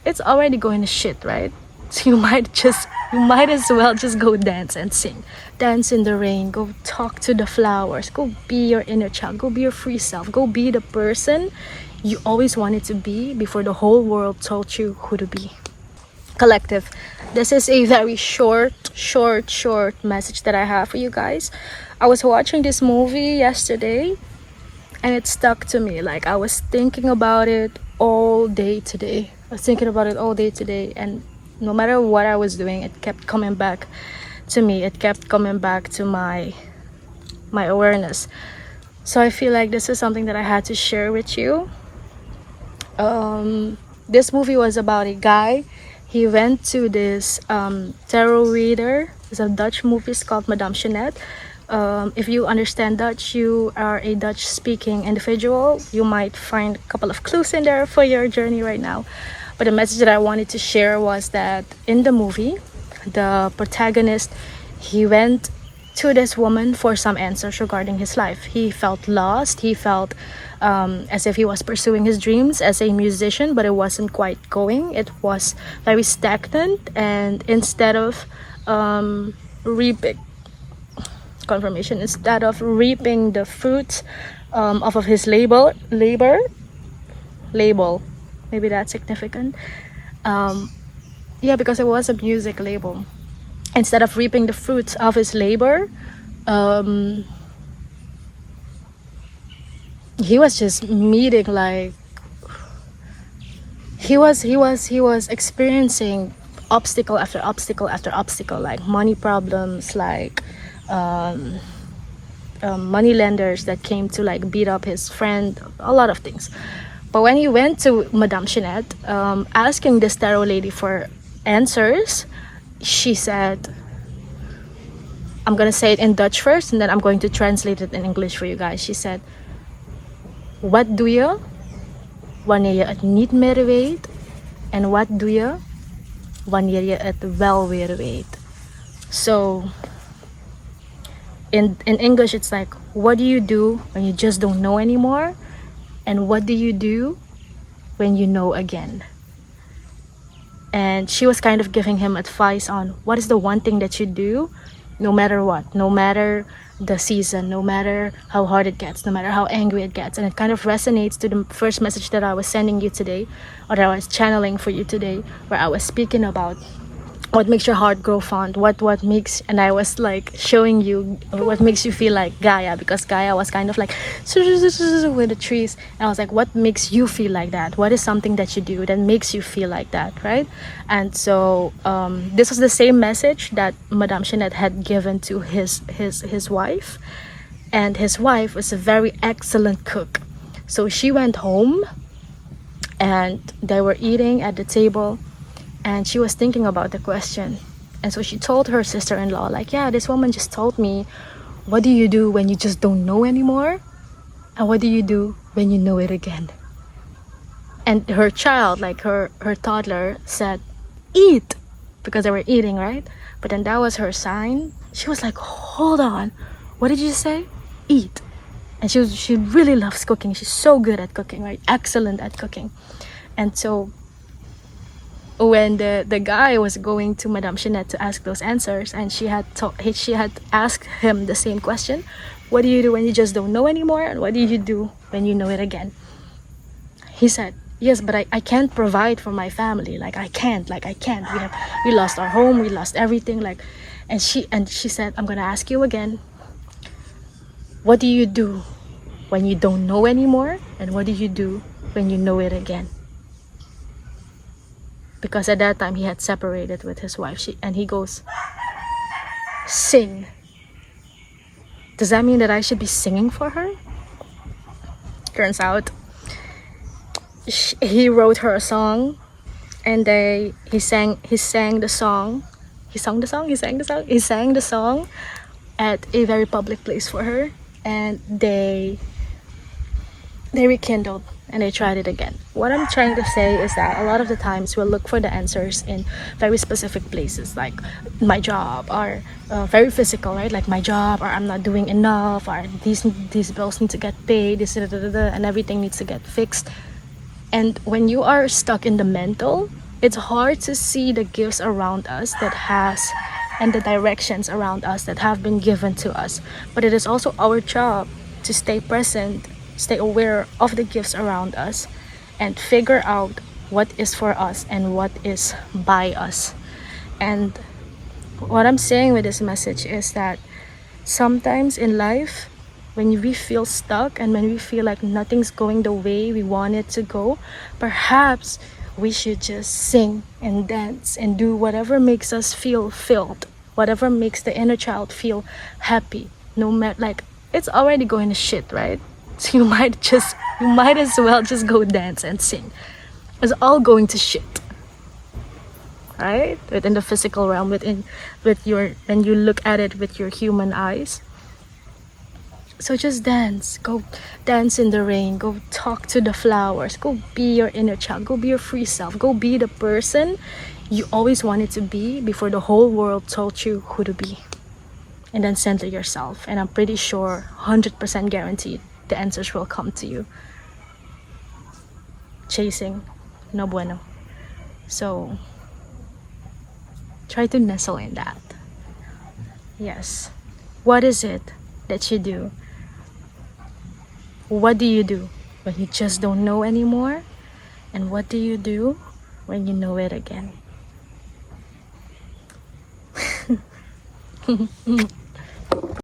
it's already going to shit, right? So you might as well just go dance and sing. Dance in the rain, go talk to the flowers, go be your inner child, go be your free self, go be the person you always wanted to be before the whole world told you who to be. Collective, this is a very short message that I have for you guys. I was watching this movie yesterday and it stuck to me. Like, I was thinking about it all day today. And no matter what I was doing, it kept coming back to me. It kept coming back to my awareness. So I feel like this is something that I had to share with you. This movie was about a guy. He went to this tarot reader. It's a Dutch movie. It's called Madame Jeanette. If you understand Dutch, you are a Dutch speaking individual, you might find a couple of clues in there for your journey right now. But the message that I wanted to share was that in the movie, the protagonist, he went to this woman for some answers regarding his life. He felt lost. He felt as if he was pursuing his dreams as a musician, but it wasn't quite going. It was very stagnant, and instead of reaping the fruits of his labor, maybe that's significant. Because it was a music label. Instead of reaping the fruits of his labor, he was just meeting, like, he was experiencing obstacle after obstacle after obstacle, like money problems, like money lenders that came to like beat up his friend, a lot of things. But when he went to Madame Jeanette, asking this tarot lady for answers, she said, I'm gonna say it in Dutch first and then I'm going to translate it in English for you guys. She said, wat doe je wanneer je het niet meer weet? En wat doe je wanneer je het wel weer weet? So in English, it's like, what do you do when you just don't know anymore? And what do you do when you know again? And she was kind of giving him advice on what is the one thing that you do no matter what, no matter the season, no matter how hard it gets, no matter how angry it gets. And it kind of resonates to the first message that I was sending you today, or that I was channeling for you today, where I was speaking about what makes your heart grow fond, what makes, and I was like showing you what makes you feel like Gaia, because Gaia was kind of like with the trees, and I was like, what makes you feel like that? What is something that you do that makes you feel like that, right? And so this was the same message that Madame Jeanette had given to his wife, and his wife was a very excellent cook. So she went home and they were eating at the table, and she was thinking about the question. And so she told her sister-in-law, like, yeah, this woman just told me, what do you do when you just don't know anymore? And what do you do when you know it again? And her child, like her toddler, said, eat, because they were eating, right? But then that was her sign. She was like, hold on, what did you say? Eat. And she really loves cooking. She's so good at cooking, right? Excellent at cooking. And so when the guy was going to Madame Jeanette to ask those answers, and she had asked him the same question, what do you do when you just don't know anymore, and what do you do when you know it again? He said, yes, but I can't provide for my family. I can't. We lost our home, we lost everything. And she said, I'm gonna ask you again, what do you do when you don't know anymore, and what do you do when you know it again? Because at that time he had separated with his wife. And he goes, sing. Does that mean that I should be singing for her? Turns out he wrote her a song, and he sang the song at a very public place for her, and they rekindled and they tried it again. What I'm trying to say is that a lot of the times we'll look for the answers in very specific places, like my job, or very physical, right? Like my job, or I'm not doing enough, or these bills need to get paid, and everything needs to get fixed. And when you are stuck in the mental, It's hard to see the gifts around us that has and the directions around us that have been given to us. But it is also our job to stay present, stay aware of the gifts around us, and figure out what is for us and what is by us. And what I'm saying with this message is that sometimes in life, when we feel stuck and when we feel like nothing's going the way we want it to go, perhaps we should just sing and dance and do whatever makes us feel filled, whatever makes the inner child feel happy. No matter, like, it's already going to shit, right? So you might as well just go dance and sing. It's all going to shit, right? Within the physical realm, with your, when you look at it with your human eyes. So just dance. Go dance in the rain. Go talk to the flowers. Go be your inner child. Go be your free self. Go be the person you always wanted to be before the whole world told you who to be. And then center yourself. And I'm pretty sure, 100% guaranteed, the answers will come to you. Chasing, no bueno. So try to nestle in that. Yes. What is it that you do? What do you do when you just don't know anymore? And what do you do when you know it again?